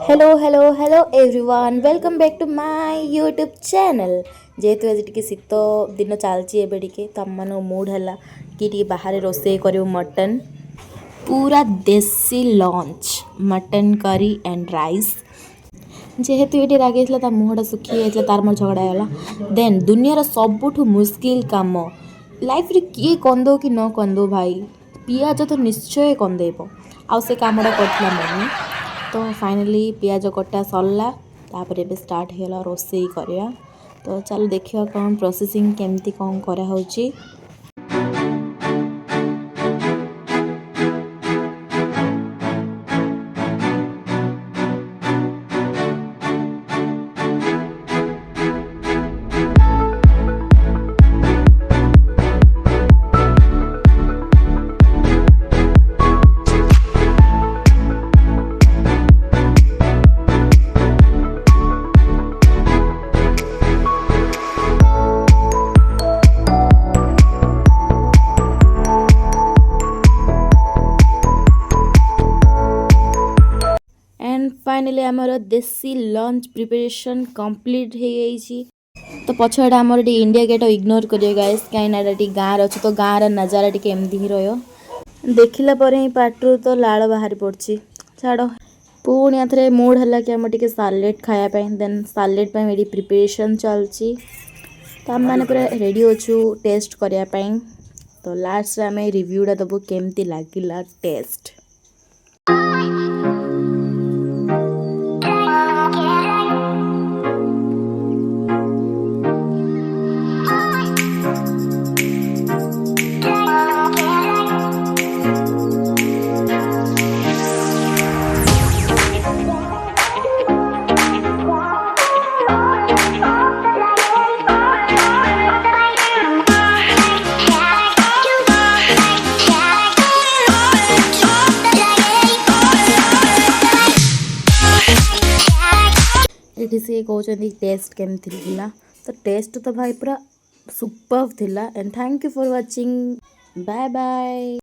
Hello everyone welcome back to my YouTube channel. जेहेतु आज T शीत दिन चलती एवं टी तो आम मान मूड है कि बाहर रोसे कर मटन पूरा देसी lunch mutton curry and rice. जेहेतु ये रागे मुहटा सुखी जाता तार मोर झगड़ा है देन दुनियार सबुठ मुस्किल काम लाइफ रे किए कंदो कि न कंदो भाई पियाज तो निश्चय कंदेब आउ से कामटा कर मम्मी। तो फाइनली पियाज कटा सरला तापर ए स्टार्ट होगा रोसे करवा। तो चलो देखिए कौन प्रोसेसिंग केमती कौन कराई। एंड फाइनली आमर देसी लंच प्रिपरेशन कंप्लीट हो गई। तो पछड़ा आमर इंडिया गेट इग्नोर करिए गाइस कहीं गाँव अच्छे तो गाँव नजारा टी एमती ही रखला ही पार्टू तो लाड़ बाहरी पड़ी छाड़ पुणी थे मूड है कि आम टे सालेड खायापी देन सालेड ये प्रिपरेशन चलती। तो आम मैंने पूरा रेडी अच्छू टेस्ट करने। तो लास्ट आम रिव्यूटा दबू केमती लगिला टेस्ट। ये सी कहते टेस्ट केमती थिला। तो टेस्ट तो भाई पूरा सुपर थिला and thank you for watching. Bye bye.